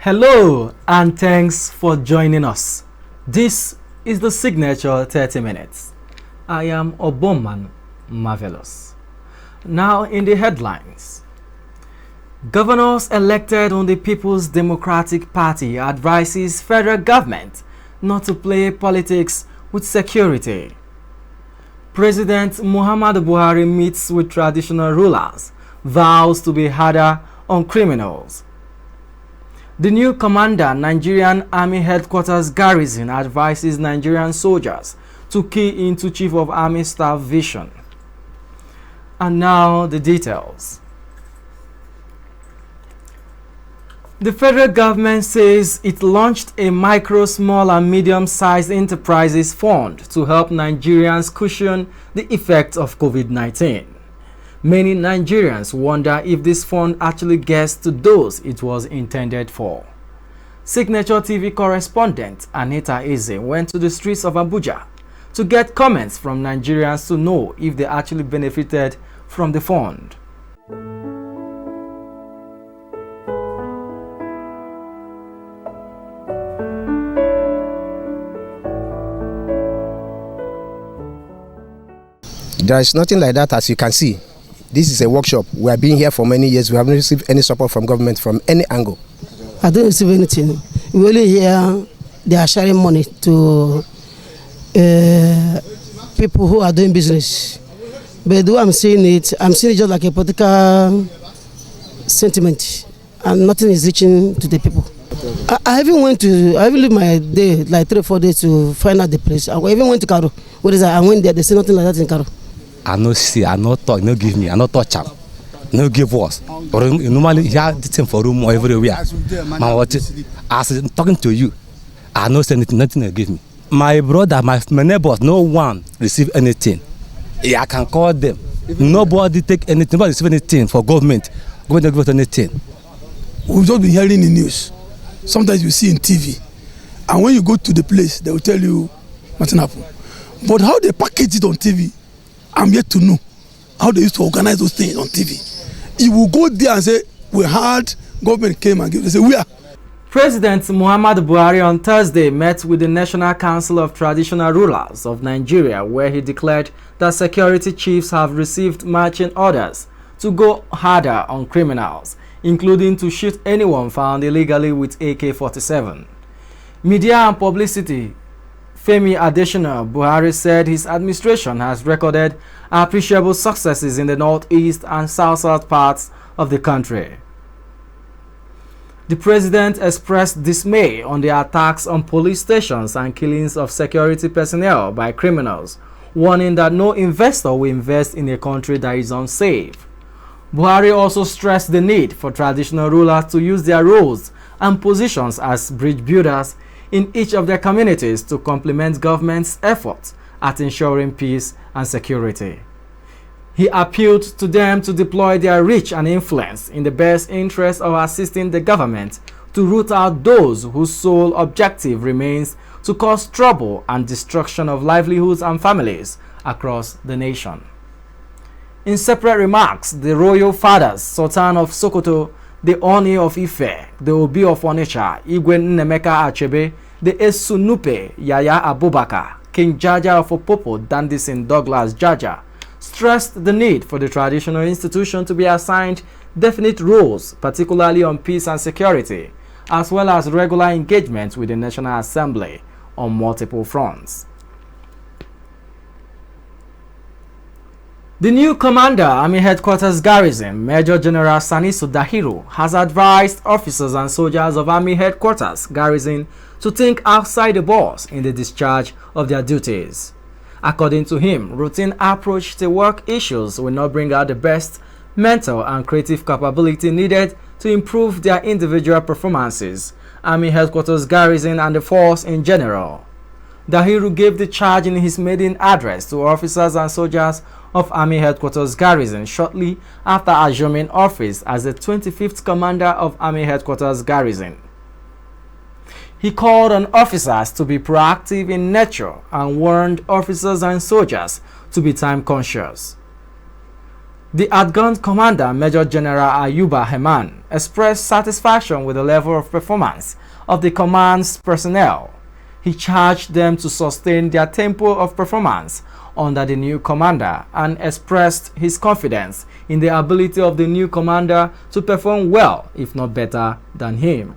Hello and thanks for joining us. This is the Signature 30 Minutes. I am Oboman Marvelous. Now in the headlines. Governors elected on the People's Democratic Party advises federal government not to play politics with security. President Muhammadu Buhari meets with traditional rulers, vows to be harder on criminals. The new commander, Nigerian Army Headquarters Garrison, advises Nigerian soldiers to key into Chief of Army Staff vision. And now the details. The federal government says it launched a micro, small and medium-sized enterprises fund to help Nigerians cushion the effects of COVID-19. Many Nigerians wonder if this fund actually gets to those it was intended for. Signature TV correspondent Anita Eze went to the streets of Abuja to get comments from Nigerians to know if they actually benefited from the fund. There is nothing like that, as you can see. This is a workshop. We have been here for many years. We haven't received any support from government from any angle. I don't receive anything. We only hear they are sharing money to people who are doing business. But the way I'm seeing it just like a political sentiment, and nothing is reaching to the people. I even lived my day, like 3 or 4 days, to find out the place. I even went to Karo. What is that? I went there, they say nothing like that in Karo. I no see, I no talk, no give me, I no touch am, no give us. But normally you have the same for room or everywhere. As I'm talking to you, I no say anything, nothing they give me. My brother, my neighbors, no one receive anything. Yeah, I can call them. Nobody take anything, nobody receive anything for government. Government don't give us anything. We've just been hearing the news. Sometimes you see in TV, and when you go to the place, they will tell you nothing happened. But how they package it on TV, I'm yet to know how they used to organize those things on TV. He will go there and say, we heard government came and gave. They say, we are. President Muhammadu Buhari on Thursday met with the National Council of Traditional Rulers of Nigeria, where he declared that security chiefs have received marching orders to go harder on criminals, including to shoot anyone found illegally with AK-47. Media and publicity. Femi Adesina Buhari said his administration has recorded appreciable successes in the northeast and south parts of the country. The president expressed dismay on the attacks on police stations and killings of security personnel by criminals, warning that no investor will invest in a country that is unsafe. Buhari also stressed the need for traditional rulers to use their roles and positions as bridge builders in each of their communities to complement government's efforts at ensuring peace and security. He appealed to them to deploy their reach and influence in the best interest of assisting the government to root out those whose sole objective remains to cause trouble and destruction of livelihoods and families across the nation. In separate remarks, the royal fathers, Sultan of Sokoto, the Oni of Ife, the Obi of Onitsha, Igwe Nnemeka Achebe, the Esunupe, Yaya Abubakar, King Jaja of Opopo, Dandison Douglas Jaja, stressed the need for the traditional institution to be assigned definite roles, particularly on peace and security, as well as regular engagement with the National Assembly on multiple fronts. The new commander, Army Headquarters Garrison, Major General Sanisu Dahiru, has advised officers and soldiers of Army Headquarters Garrison to think outside the box in the discharge of their duties. According to him, routine approach to work issues will not bring out the best mental and creative capability needed to improve their individual performances, Army Headquarters Garrison and the force in general. Dahiru gave the charge in his maiden address to officers and soldiers of Army Headquarters Garrison shortly after assuming office as the 25th Commander of Army Headquarters Garrison. He called on officers to be proactive in nature and warned officers and soldiers to be time conscious. The outgunned commander, Major General Ayuba Heman, expressed satisfaction with the level of performance of the command's personnel. He charged them to sustain their tempo of performance under the new commander and expressed his confidence in the ability of the new commander to perform well, if not better, than him.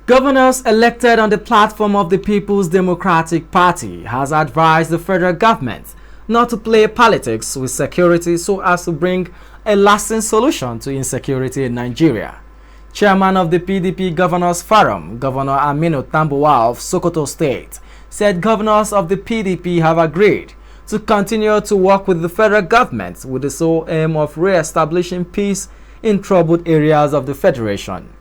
Governors elected on the platform of the People's Democratic Party has advised the federal government not to play politics with security so as to bring a lasting solution to insecurity in Nigeria. Chairman of the PDP Governors Forum, Governor Aminu Tambuwal of Sokoto State, said governors of the PDP have agreed to continue to work with the federal government with the sole aim of re-establishing peace in troubled areas of the federation.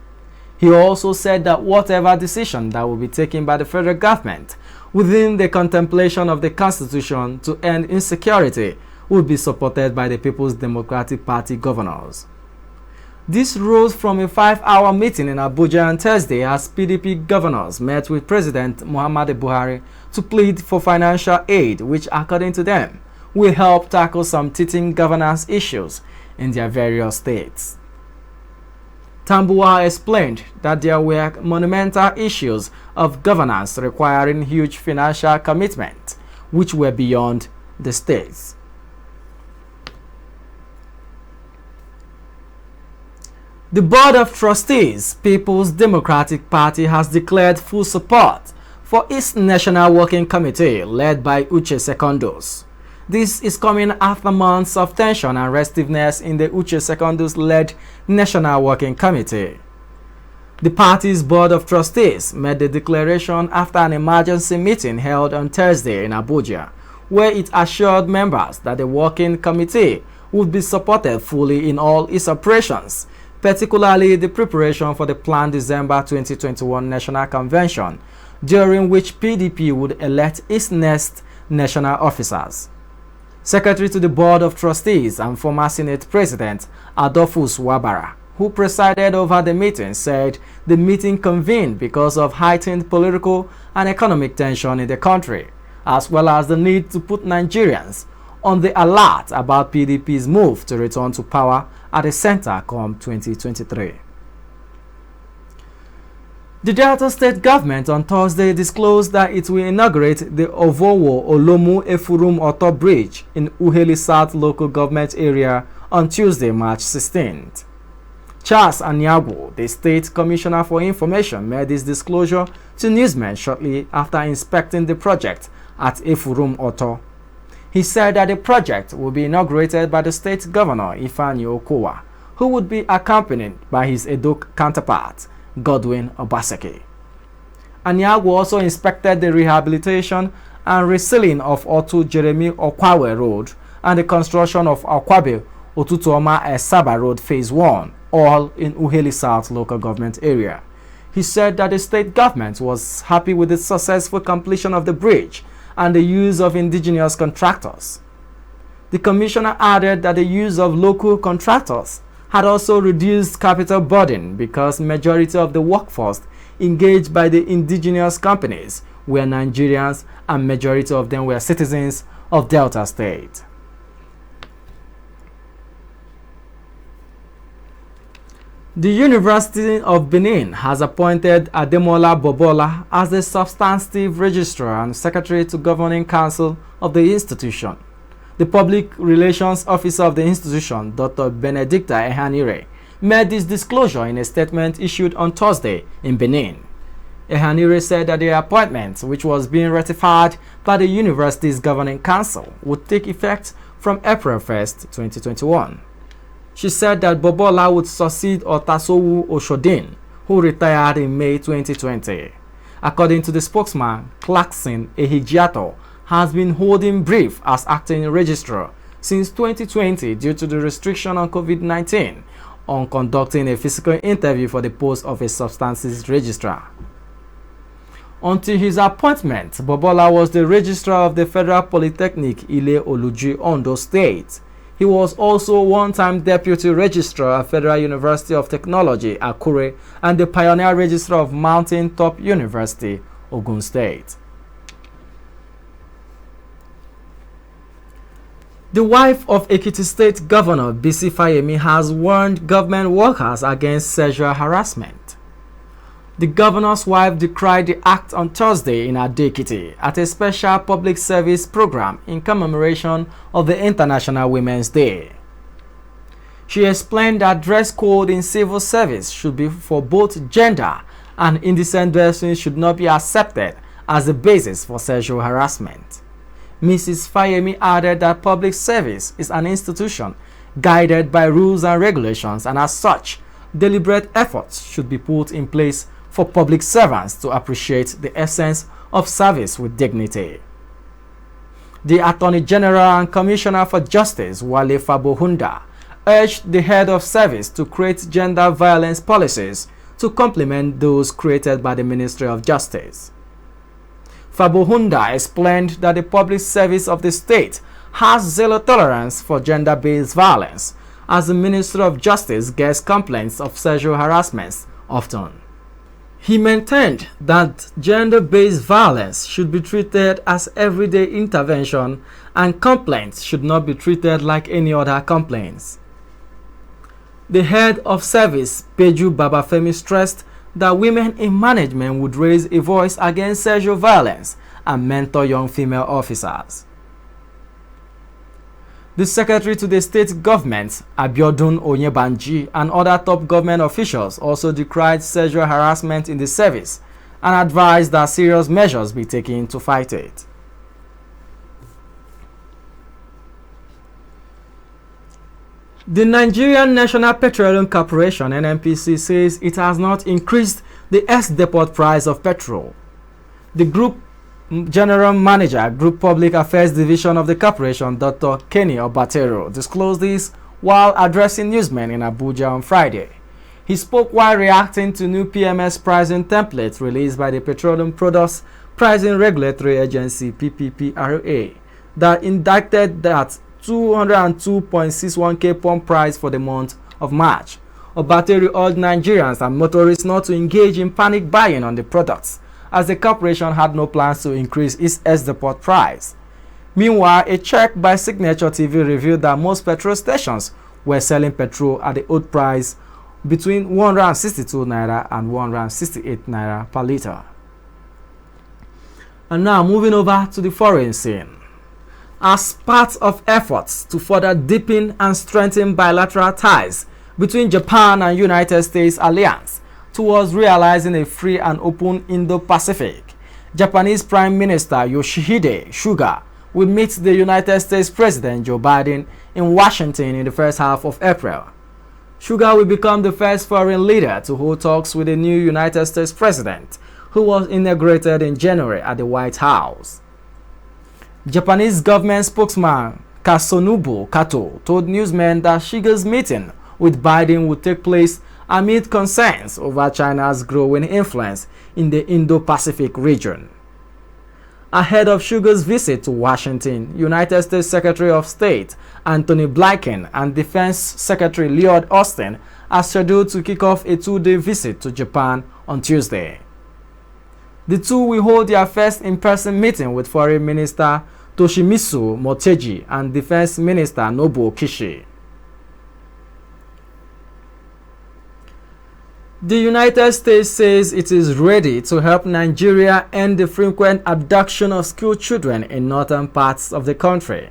He also said that whatever decision that will be taken by the federal government within the contemplation of the Constitution to end insecurity will be supported by the People's Democratic Party governors. This rose from a 5-hour meeting in Abuja on Thursday as PDP governors met with President Muhammadu Buhari to plead for financial aid, which, according to them, will help tackle some teething governance issues in their various states. Tambuwal explained that there were monumental issues of governance requiring huge financial commitment, which were beyond the states. The Board of Trustees, People's Democratic Party, has declared full support for its National Working Committee led by Uche Secondos. This is coming after months of tension and restiveness in the Uche Secondos-led National Working Committee. The party's Board of Trustees made the declaration after an emergency meeting held on Thursday in Abuja, where it assured members that the Working Committee would be supported fully in all its operations, particularly the preparation for the planned December 2021 National Convention, during which PDP would elect its next national officers. Secretary to the Board of Trustees and former Senate President Adolphus Wabara, who presided over the meeting, said the meeting convened because of heightened political and economic tension in the country, as well as the need to put Nigerians on the alert about PDP's move to return to power at the center come 2023. The Delta State government on Thursday disclosed that it will inaugurate the Ovowo Olomu Efurum Oto Bridge in Ughelli South local government area on Tuesday, March 16th. Charles Anyagwu, the State Commissioner for Information, made this disclosure to newsmen shortly after inspecting the project at Efurum Oto. He said that the project will be inaugurated by the state governor, Ifeanyi Okowa, who would be accompanied by his Edo counterpart, Godwin Obaseki. Anyagwu also inspected the rehabilitation and resealing of Otu Jeremy Okwawe Road and the construction of Akwabe Otutuoma Esaba Road Phase 1, all in Ughelli South local government area. He said that the state government was happy with the successful completion of the bridge and the use of indigenous contractors. The commissioner added that the use of local contractors had also reduced capital burden because majority of the workforce engaged by the indigenous companies were Nigerians and majority of them were citizens of Delta State. The University of Benin has appointed Ademola Bobola as the substantive registrar and secretary to governing council of the institution. The public relations officer of the institution, Dr. Benedicta Ehanire, made this disclosure in a statement issued on Thursday in Benin. Ehanire said that the appointment, which was being ratified by the university's governing council, would take effect from April 1st, 2021. She said that Bobola would succeed Otasowu Oshodin, who retired in May 2020. According to the spokesman, Clarkson Ehijiato has been holding brief as acting registrar since 2020 due to the restriction on COVID-19 on conducting a physical interview for the post of a substances registrar. Until his appointment, Bobola was the registrar of the Federal Polytechnic Ile Oluji, Ondo State. He was also one-time deputy registrar at Federal University of Technology, Akure, and the pioneer registrar of Mountain Top University, Ogun State. The wife of Ekiti State Governor Bisi Fayemi has warned government workers against sexual harassment. The governor's wife decried the act on Thursday in Ado-Ekiti at a special public service program in commemoration of the International Women's Day. She explained that dress code in civil service should be for both gender, and indecent dressing should not be accepted as the basis for sexual harassment. Mrs. Fayemi added that public service is an institution guided by rules and regulations, and as such, deliberate efforts should be put in place for public servants to appreciate the essence of service with dignity. The Attorney General and Commissioner for Justice, Wale Fabohunda, urged the head of service to create gender violence policies to complement those created by the Ministry of Justice. Fabohunda explained that the public service of the state has zero tolerance for gender-based violence, as the Ministry of Justice gets complaints of sexual harassment often. He maintained that gender-based violence should be treated as everyday intervention, and complaints should not be treated like any other complaints. The head of service, Peju Babafemi, stressed that women in management would raise a voice against sexual violence and mentor young female officers. The secretary to the state government, Abiodun Onyebanji, and other top government officials also decried sexual harassment in the service and advised that serious measures be taken to fight it. The Nigerian National Petroleum Corporation (NNPC) says it has not increased the ex-depot price of petrol. The Group General Manager, Group Public Affairs Division of the corporation, Dr. Kenny Obatero, disclosed this while addressing newsmen in Abuja on Friday. He spoke while reacting to new PMS pricing templates released by the Petroleum Products Pricing Regulatory Agency (PPPRA) that indicted that 202.61k pump price for the month of March. Obateri urged Nigerians and motorists not to engage in panic buying on the products, as the corporation had no plans to increase its ex-depot price. Meanwhile, a check by Signature TV revealed that most petrol stations were selling petrol at the old price between 162 naira and 168 naira per litre. And now moving over to the foreign scene. As part of efforts to further deepen and strengthen bilateral ties between Japan and United States alliance towards realizing a free and open Indo-Pacific, Japanese Prime Minister Yoshihide Suga will meet the United States President Joe Biden in Washington in the first half of April. Suga will become the first foreign leader to hold talks with the new United States President, who was inaugurated in January at the White House. Japanese government spokesman Kasunobu Kato told newsmen that Suga's meeting with Biden would take place amid concerns over China's growing influence in the Indo-Pacific region. Ahead of Suga's visit to Washington, United States Secretary of State Anthony Blinken and Defense Secretary Lloyd Austin are scheduled to kick off a two-day visit to Japan on Tuesday. The two will hold their first in-person meeting with Foreign Minister Toshimitsu Motegi and Defense Minister Nobuo Kishi. The United States says it is ready to help Nigeria end the frequent abduction of school children in northern parts of the country.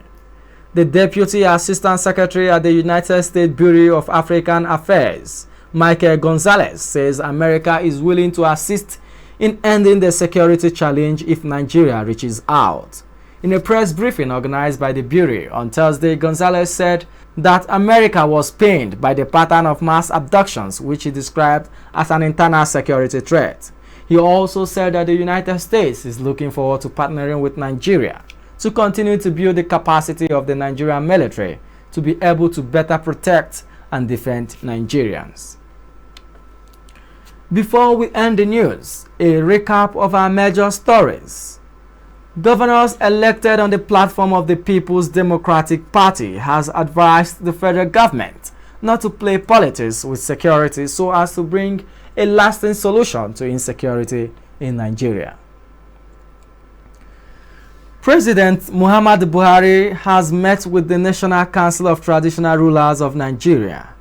The Deputy Assistant Secretary at the United States Bureau of African Affairs, Michael Gonzalez, says America is willing to assist in ending the security challenge if Nigeria reaches out. In a press briefing organized by the Bureau on Thursday, Gonzalez said that America was pained by the pattern of mass abductions, which he described as an internal security threat. He also said that the United States is looking forward to partnering with Nigeria to continue to build the capacity of the Nigerian military to be able to better protect and defend Nigerians. Before we end the news, a recap of our major stories. Governors elected on the platform of the People's Democratic Party has advised the federal government not to play politics with security so as to bring a lasting solution to insecurity in Nigeria. President Muhammadu Buhari has met with the National Council of Traditional Rulers of Nigeria.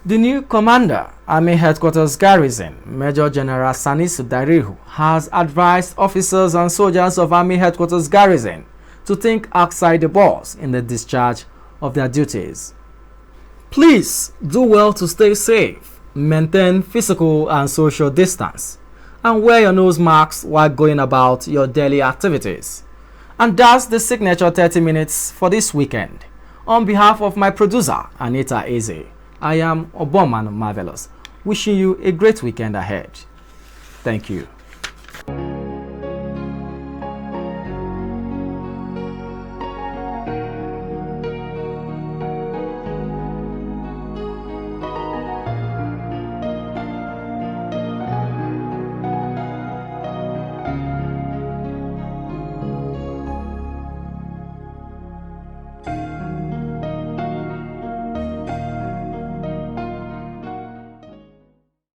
The new commander, Army Headquarters Garrison, Major General Sanisu Darihu, has advised officers and soldiers of Army Headquarters Garrison to think outside the box in the discharge of their duties. Please do well to stay safe, maintain physical and social distance, and wear your nose masks while going about your daily activities. And that's the signature 30 minutes for this weekend. On behalf of my producer, Anita Eze, I am Oboman Marvelous, wishing you a great weekend ahead. Thank you.